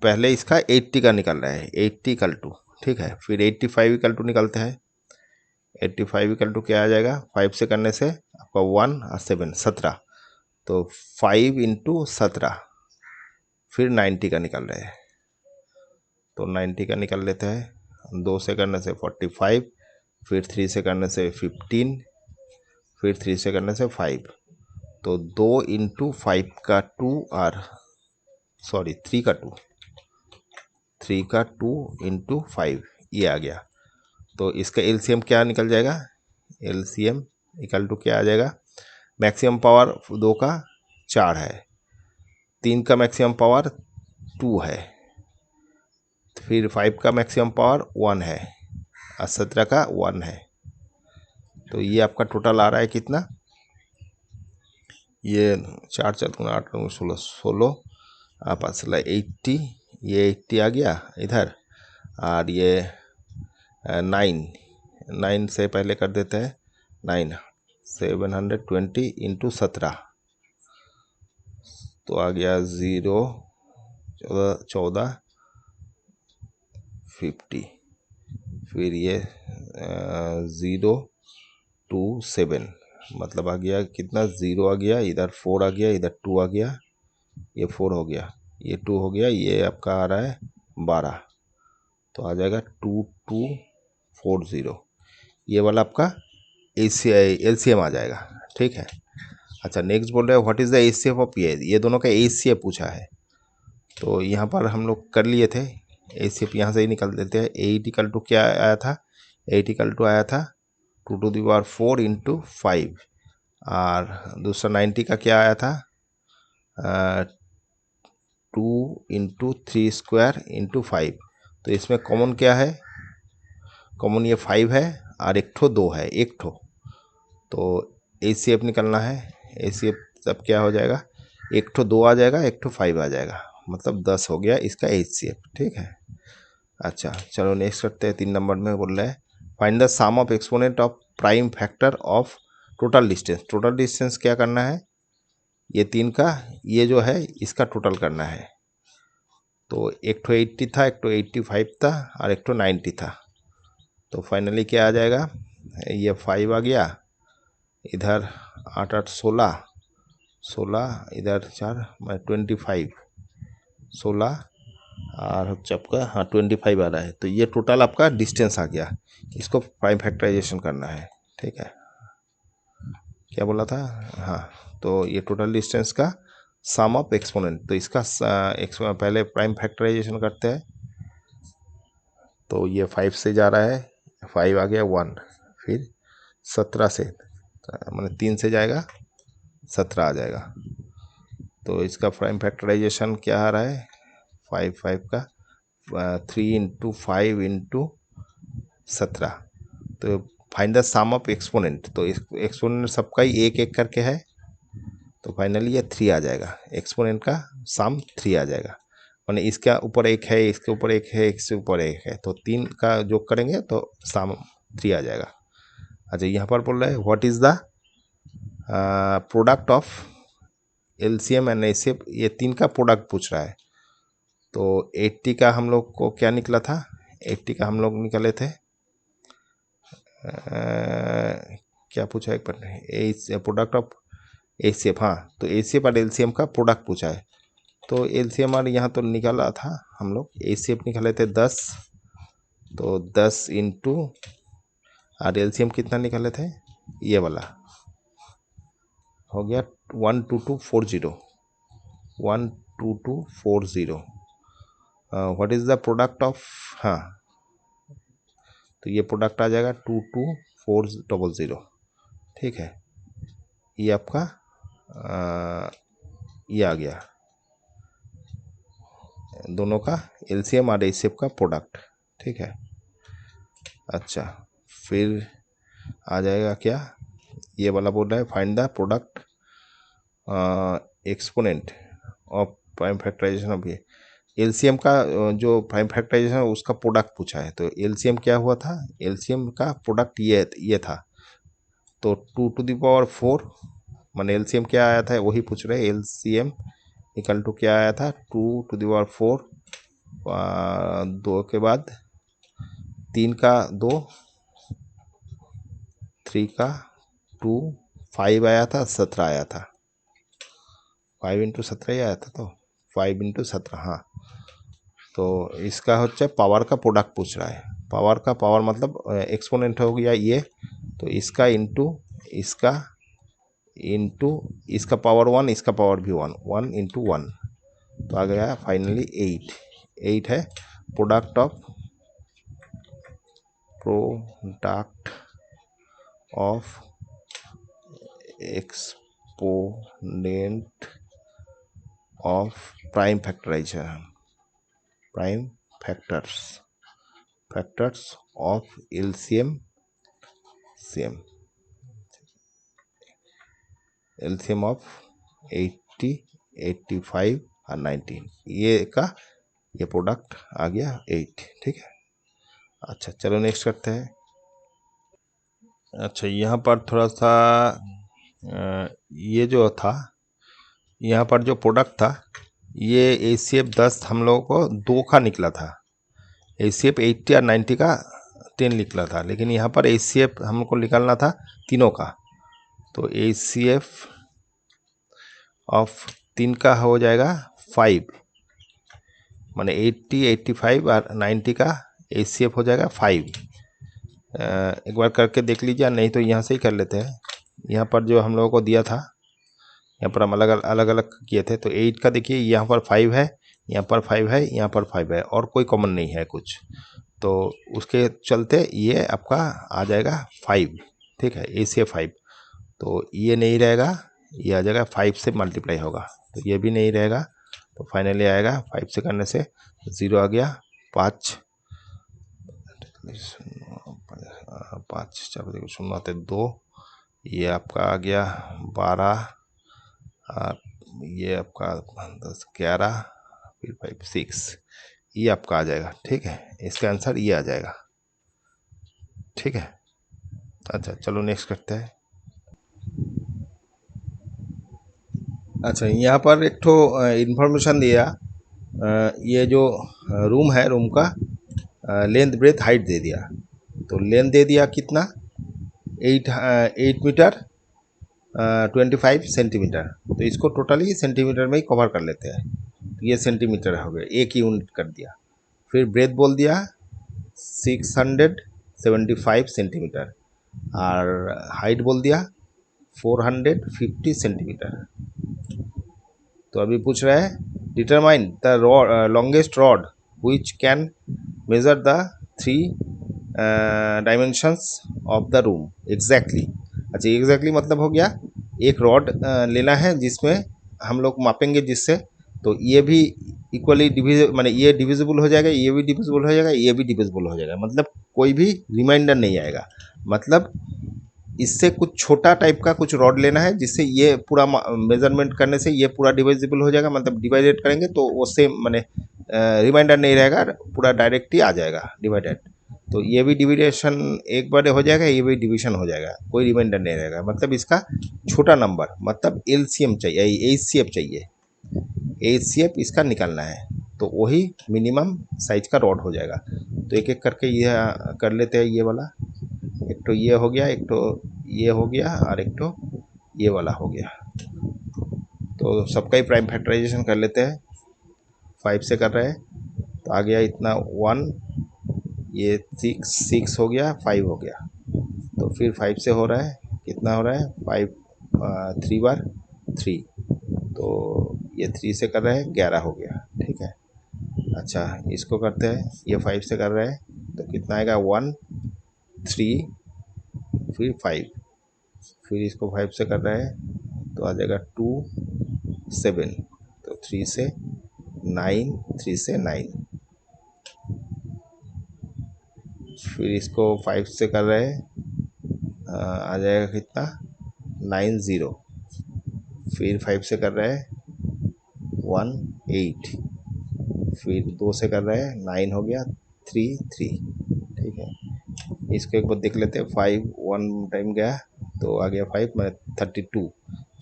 A: पहले इसका 80 का निकल रहा है, 80 इक्वल टू, ठीक है, फिर 85 इक्वल टू निकलते हैं। 85 इक्वल टू क्या आ जाएगा, 5 से करने से आपका 1 और 7 17, तो 5 इंटू 17, फिर 90 का निकल रहे हैं, तो 90 का निकल लेते हैं। 2 से करने से 45, फिर 3 से करने से 15, फिर 3 से करने से 5, तो 2 इंटू 5 का 2 और 3 का 2, 3 का 2 इंटू 5 ये आ गया। तो इसका एलसीएम क्या निकल जाएगा, एलसीएम इक्वल टू क्या आ जाएगा, मैक्सिमम पावर 2 का 4 है, 3 का मैक्सिमम पावर 2 है, फिर 5 का मैक्सिमम पावर 1 है, और 17 का 1 है। तो ये आपका टोटल आ रहा है कितना, ये 4 4 8 16 16 आप 80, ये 80 आ गया इधर, और ये 9 9 से पहले कर देते हैं 9, 720 इंटू 17 तो आ गया 0, 14, 50, फिर ये 027 मतलब आ गया कितना, 0 आ गया, इधर 4 आ गया, इधर 2 आ गया, ये 4 हो गया, ये 2 हो गया, ये आपका आ रहा है 12, तो आ जाएगा 2240, ये वाला आपका एलसीएम आ जाएगा। ठीक है। अच्छा नेक्स्ट बोल रहे हैं what is the HCF of ये दोनों का एचसीएफ पूछा है। तो यहाँ पर हम लोग कर लिए थे, एचसीएफ यहाँ से ही निकाल देते हैं। एट इक्वल टू क्या आया था, एट इक्वल टू आया था 2⁴ इंटू 5, और दूसरा 90 का क्या आया था 2 इंटू 3² इंटू 5। तो इसमें कॉमन क्या है, कॉमन ये 5 है और एक ठो 2 है, एक ठो, तो एचसीएफ निकलना है। एचसीएफ तब क्या हो जाएगा, एक ठो 2 आ जाएगा, एक ठो 5 आ जाएगा, मतलब 10 हो गया इसका एचसीएफ। ठीक है। अच्छा चलो नेक्स्ट करते हैं। 3 नंबर में बोल रहे हैं find the sum of exponent of prime factor of total distance. Total distance क्या करना है, ये 3 का ये जो है इसका टोटल करना है। तो एक ठो 80 था, एक ठो 85 था और एक ठो 90 था। तो फाइनली क्या आ जाएगा, ये 5 आ गया, इधर 8 8 16, 16 इधर 4 25, 16 और आपका हाँ 25 आ रहा है। तो ये टोटल आपका डिस्टेंस आ गया, इसको प्राइम फैक्टराइजेशन करना है। ठीक है, क्या बोला था, हाँ तो ये टोटल डिस्टेंस का सम ऑफ एक्सपोनेंट, तो इसका पहले प्राइम फैक्टराइजेशन करते हैं। तो ये 5 से जा रहा है, 5 आ गया 1, फिर 17 से मैंने 3 से जाएगा 17 आ जाएगा। तो इसका प्राइम फैक्टराइजेशन क्या आ रहा है, 5 का 3 इंटू 5 इंटू 17। तो find the sum of exponent, तो एक्सपोनेंट सबका ही एक एक करके है, तो फाइनली ये 3 आ जाएगा, एक्सपोनेंट का सम 3 आ जाएगा। मैंने इसके ऊपर एक है, इसके ऊपर एक है, इसके ऊपर एक है, तो 3 का जो करेंगे तो सम 3 आ जाएगा। अच्छा यहाँ पर बोल रहे हैं what is the product of LCM and HCF, ये 3 का प्रोडक्ट पूछ रहा है। तो 80 का हम लोग को क्या निकला था, 80 का हम लोग निकले थे क्या पूछा एक पर, प्रोडक्ट ऑफ एचसीएफ, हाँ तो एचसीएफ और एलसीएम का प्रोडक्ट पूछा है। तो एलसीएम और यहाँ तो निकाला था हम लोग, एचसीएफ निकाले थे 10, तो 10 इंटू, और एलसीएम कितना निकाले थे, ये वाला हो गया 12240, 12240। What is the product of, हाँ तो ये प्रोडक्ट आ जाएगा 22400। ठीक है, ये आपका ये आ गया दोनों का एलसीएम और एचसीएफ का प्रोडक्ट। ठीक है। अच्छा फिर आ जाएगा क्या, ये वाला बोल रहा है find the product exponent of prime factorization of ये एलसीएम का जो प्राइम फैक्टराइजेशन है उसका प्रोडक्ट पूछा है। तो एलसीएम क्या हुआ था, एलसीएम का प्रोडक्ट ये था, तो 2⁴ माने एलसीएम क्या आया था वही पूछ रहे हैं। एलसीएम इक्वल टू क्या आया था 2⁴, 2 के बाद 3 का 2, 3 का 2, 5 आया था, 17 आया था, 5 इंटू 17 ही आया था, तो 5 इंटू 17, हाँ तो इसका होच्छे पावर का प्रोडक्ट पूछ रहा है। पावर का पावर मतलब एक्सपोनेंट हो गया ये, तो इसका इंटू इसका इंटू इसका पावर 1, इसका पावर भी 1, 1 इंटू 1, तो आ गया फाइनली 8, 8 है product of exponent of prime factorization, prime factors of LCM of 80, 85 और 19, ये का ये प्रोडक्ट आ गया 8। ठीक है। अच्छा चलो नेक्स्ट करते हैं। अच्छा, यहाँ पर थोड़ा सा ये जो था, यहाँ पर जो प्रोडक्ट था, ये ACF 10 हम लोगों को 2 का निकला था। ACF 80 और 90 का 10 निकला था, लेकिन यहाँ पर ACF हमको निकालना था तीनों का। तो ACF ऑफ 3 का हो जाएगा 5, माने 80, 85 और 90 का ACF हो जाएगा 5। एक बार करके देख लीजिए, नहीं तो यहाँ से ही कर लेते हैं। यहाँ पर जो हम लोगों को दिया था, यहाँ पर हम अलग अलग अलग किए थे। तो 8 का देखिए, यहाँ पर 5 है, यहाँ पर 5 है, यहाँ पर 5 है, और कोई कॉमन नहीं है कुछ। तो उसके चलते ये आपका आ जाएगा 5। ठीक है, ACF 5। तो ये नहीं रहेगा, ये आ जाएगा 5 से मल्टीप्लाई होगा, तो ये भी नहीं रहेगा। तो फाइनली आएगा 5 से करने से 0 आ गया, 5 5 4 देखो 0 आते 2, ये आपका आ गया 12, ये आपका 10 11, फिर 5 6, ये आपका आ जाएगा। ठीक है, इसका आंसर ये आ जाएगा। ठीक है, अच्छा चलो नेक्स्ट करते हैं। अच्छा, यहाँ पर एक तो इन्फॉर्मेशन दिया, ये जो रूम है, रूम का लेंथ ब्रेथ हाइट दे दिया। तो लेंथ दे दिया कितना, 8 मीटर 25 सेंटीमीटर। तो इसको टोटली सेंटीमीटर में ही कवर कर लेते हैं। तो ये सेंटीमीटर हो गया, एक यूनिट कर दिया। फिर ब्रेथ बोल दिया 675 सेंटीमीटर, और हाइट बोल दिया 450 सेंटीमीटर। तो अभी पूछ रहा है determine the longest rod which can measure the 3 dimensions of the room exactly. अच्छा, एग्जैक्टली मतलब हो गया, एक रॉड लेना है जिसमें हम लोग मापेंगे जिससे, तो ये भी इक्वली डिविज, माने ये डिविजिबल हो जाएगा, ये भी डिविजिबल हो जाएगा, ये भी डिविजिबल हो जाएगा, मतलब कोई भी रिमाइंडर नहीं आएगा। मतलब इससे कुछ छोटा टाइप का कुछ रॉड लेना है जिससे ये पूरा मेजरमेंट करने से ये पूरा डिवाइजिबल हो जाएगा, मतलब डिवाइडेड करेंगे तो उससे माने रिमाइंडर नहीं रहेगा, पूरा डायरेक्ट ही आ जाएगा डिवाइडेड। तो ये भी डिविडेशन एक बार हो जाएगा, ये भी डिवीजन हो जाएगा, कोई रिमाइंडर नहीं रहेगा। मतलब इसका छोटा नंबर, मतलब LCM चाहिए, HCF चाहिए, HCF इसका निकालना है, तो वही मिनिमम साइज का रॉड हो जाएगा। तो एक एक करके ये कर लेते हैं। ये वाला एक तो ये हो गया, एक तो ये हो गया, और एक तो ये वाला हो गया। तो सबका ही प्राइम फैक्टराइजेशन कर लेते हैं। 5 से कर रहे हैं तो आ गया इतना 1, ये 6 हो गया, 5 हो गया। तो फिर 5 से हो रहा है, कितना हो रहा है 5 3 बार 3, तो ये 3 से कर रहे हैं 11 हो गया। ठीक है, अच्छा इसको करते हैं, ये 5 से कर रहे हैं तो कितना आएगा 1 3, फिर 5, फिर इसको 5 से कर रहे हैं तो आ जाएगा 2 7, तो 3 से 9, 3 से 9, फिर इसको 5 से कर रहे हैं आ जाएगा कितना 9 0, फिर 5 से कर रहे हैं 1 8, फिर 2 से कर रहे हैं 9 हो गया 3 3। ठीक है, इसको एक बार देख लेते हैं। 5 1 टाइम गया तो आ गया 5 मैं 32,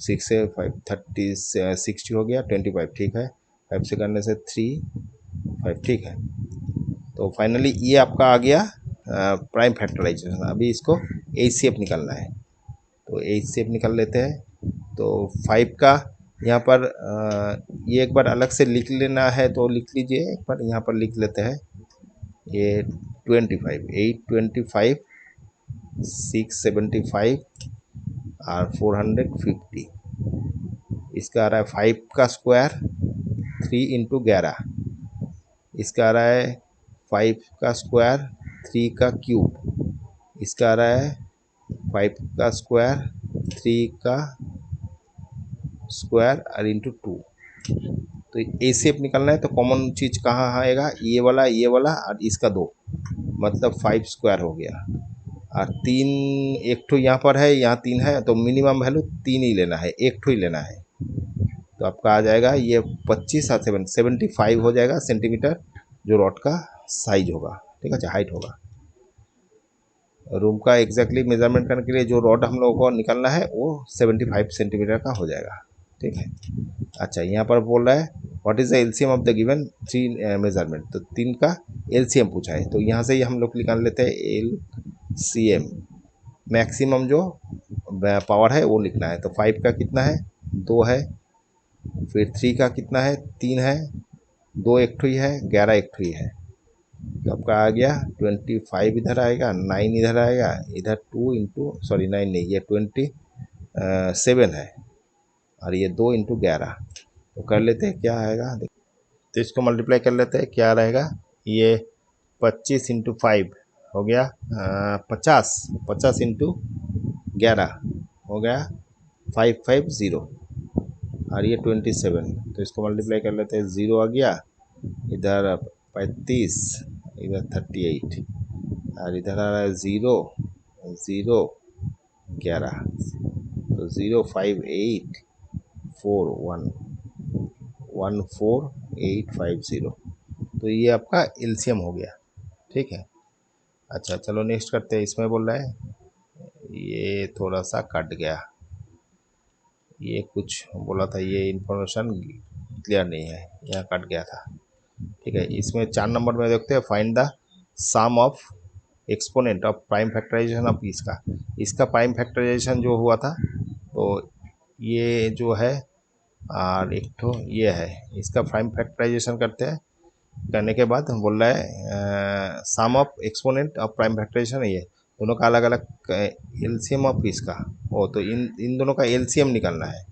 A: 6 से 5 30 60 हो गया 25। ठीक है, 5 से करने से 3 5। ठीक है, तो फाइनली ये आपका आ गया प्राइम फैक्टराइजेशन। अभी इसको HCF निकालना है, तो HCF निकाल लेते हैं। तो 5 का यहाँ पर ये एक बार अलग से लिख लेना है तो लिख लीजिए, एक बार यहाँ पर लिख लेते हैं। ये 25 8 25 675 और 450, इसका आ रहा है 5 का स्क्वायर 3 इंटू 11, इसका आ रहा है 5 का स्क्वायर 3 का क्यूब, इसका आ रहा है 5 का स्क्वायर 3 का स्क्वायर और इंटू 2। तो HCF निकालना है तो कॉमन चीज़ कहाँ आएगा, ये वाला और इसका 2, मतलब 5 स्क्वायर हो गया। और 3 एक ठो यहाँ पर है, यहाँ 3 है, तो मिनिमम वैल्यू 3 ही लेना है, एक ठो ही लेना है। तो आपका आ जाएगा ये 25 और 75 हो जाएगा सेंटीमीटर, जो रॉड का साइज होगा। ठीक है, हाइट होगा। रूम का एग्जैक्टली मेजरमेंट करने के लिए जो रॉड हम लोगों को निकालना है वो 75 सेंटीमीटर का हो जाएगा। ठीक है। अच्छा, यहाँ पर बोल रहा है what is the LCM of the given 3 measurement, तो 3 का एलसीएम पूछा है, तो यहाँ से ही हम लोग निकाल लेते हैं एलसीएम। मैक्सिमम जो पावर है वो लिखना है, तो 5 का कितना है, 2 है, फिर 3 का कितना है, 3 है, 2 एक ठो ही है, 11 एक ठो ही है, तो आपका आ गया 25 इधर आएगा, 9 इधर आएगा, इधर 2 इंटू सॉरी 9 नहीं, ये 27 है, और ये 2 इंटू 11, तो कर लेते हैं क्या आएगा, तो इसको मल्टीप्लाई कर लेते हैं क्या रहेगा, ये 25 इंटू 5 हो गया 50, 50 इंटू 11 हो गया 550, और ये 27, तो इसको मल्टीप्लाई कर लेते हैं, 0 आ गया, इधर 35, इधर 38, और इधर आ रहा है 0 0 11, तो 05841 तो ये आपका एलसीएम हो गया। ठीक है। अच्छा चलो नेक्स्ट करते हैं, इसमें बोल रहा है ये थोड़ा सा कट गया, ये कुछ बोला था, ये इन्फॉर्मेशन क्लियर नहीं है, यहाँ कट गया था। ठीक है, इसमें 4 नंबर में देखते हैं find the sum of exponent of prime factorization of इसका प्राइम फैक्टराइजेशन जो हुआ था, तो ये जो है और एक तो ये है, इसका प्राइम फैक्टराइजेशन करते हैं, करने के बाद हम बोल रहा है sum of exponent of prime factorisation है, ये दोनों का अलग अलग एलसीएम ऑफ इसका हो, तो इन दोनों का एलसीएम निकालना है,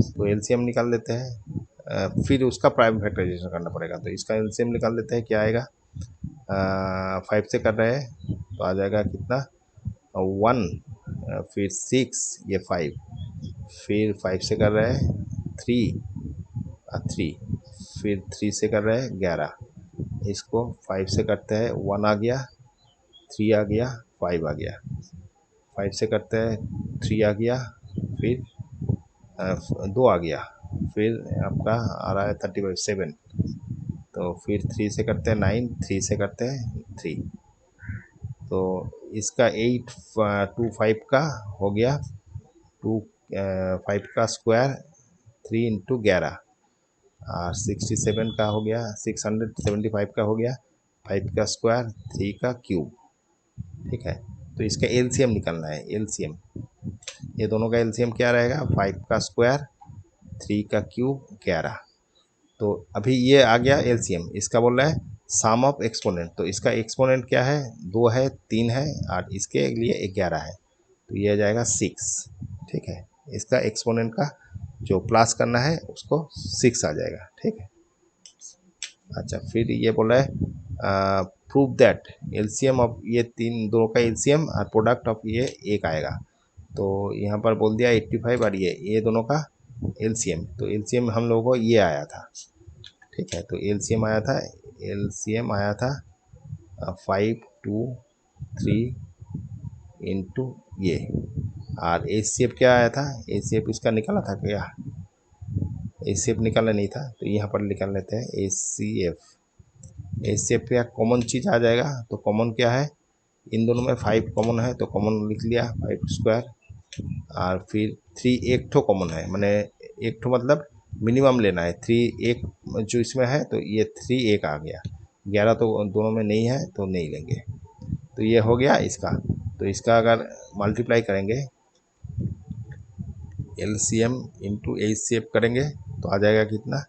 A: तो एलसीएम निकाल लेते हैं, फिर उसका प्राइम फैक्टराइजेशन करना पड़ेगा, तो इसका एलसीएम निकाल लेते हैं, क्या आएगा, 5 से कर रहे हैं तो आ जाएगा कितना, 1, फिर 6, ये 5, फिर 5 से कर रहे हैं 3, 3, फिर 3 से कर रहे हैं 11, इसको 5 से करते हैं 1 आ गया, 3 आ गया, 5 आ गया, 5 से करते हैं 3 आ गया, फिर 2 आ गया, फिर आपका आ रहा है 37, तो फिर 3 से करते हैं 9, 3 से करते हैं 3, तो इसका 825 का हो गया, 5 का स्क्वायर 3 इंटू 11, और 67 का हो गया, 675 का हो गया, 5 का स्क्वायर 3 का क्यूब। ठीक है, तो इसका एलसीएम निकालना है, एलसीएम ये दोनों का एलसीएम क्या रहेगा, 5 का स्क्वायर 3 का क्यूब 11, तो अभी ये आ गया एलसीएम, इसका बोल रहा है सम ऑफ एक्सपोनेंट, तो इसका एक्सपोनेंट क्या है, 2 है, 3 है, और इसके लिए 11 है, तो ये आ जाएगा 6। ठीक है, इसका एक्सपोनेंट का जो प्लस करना है उसको 6 आ जाएगा। ठीक है। अच्छा, फिर ये बोल रहा है प्रूव दैट एलसीएम ऑफ ये तीन दोनों का एलसीएम और प्रोडक्ट ऑफ ये एक आएगा, तो यहाँ पर बोल दिया 85 और ये दोनों का एलसीएम, तो एलसीएम हम लोगों को ये आया था। ठीक है, तो एलसीएम आया था 523 इंटू ये, और एचसीएफ क्या आया था, एचसीएफ इसका निकाला था क्या, एचसीएफ निकाला नहीं था, तो यहाँ पर निकाल लेते हैं एचसीएफ। एचसीएफ क्या कॉमन चीज़ आ जाएगा, तो कॉमन क्या है, इन दोनों में 5 कॉमन है, तो कॉमन लिख लिया 5 स्क्वायर, और फिर 3 एक ठो कॉमन है, मैंने एक ठो मतलब मिनिमम लेना है, 3 एक जो इसमें है, तो ये 3 एक आ गया, 11 तो दोनों में नहीं है तो नहीं लेंगे, तो ये हो गया इसका। तो इसका अगर मल्टीप्लाई करेंगे एलसीएम इंटू एचसीएफ करेंगे तो आ जाएगा कितना,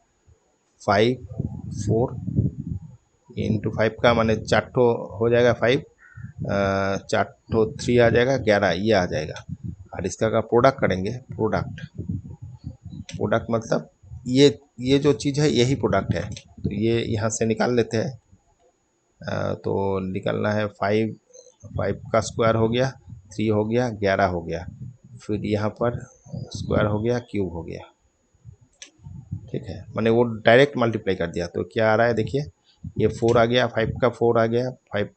A: 5 4 इंटू 5 का माने 4 ठो हो जाएगा, 5 4 ठो 3 आ जाएगा, 11 ये आ जाएगा, और इसका अगर प्रोडक्ट करेंगे, प्रोडक्ट मतलब ये जो चीज़ है यही प्रोडक्ट है, तो ये यहाँ से निकाल लेते हैं, तो निकलना है 5 का स्क्वायर हो गया, 3 हो गया, 11 हो गया, फिर यहाँ पर स्क्वायर हो गया, क्यूब हो गया। ठीक है, मैंने वो डायरेक्ट मल्टीप्लाई कर दिया, तो क्या आ रहा है देखिए, ये 4 आ गया, 5 का 4 आ गया, 5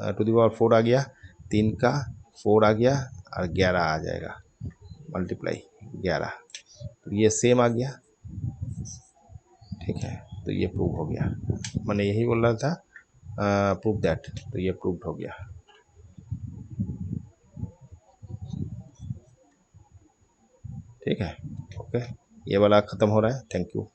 A: टू द पावर 4 आ गया, 3 का 4 आ गया, और 11 आ जाएगा, मल्टीप्लाई 11, तो ये सेम आ गया। ठीक है, तो ये प्रूव हो गया, मैंने यही बोल रहा था प्रूव दैट, तो ये प्रूव हो गया। ठीक है। ओके, ये वाला ख़त्म हो रहा है। Thank you.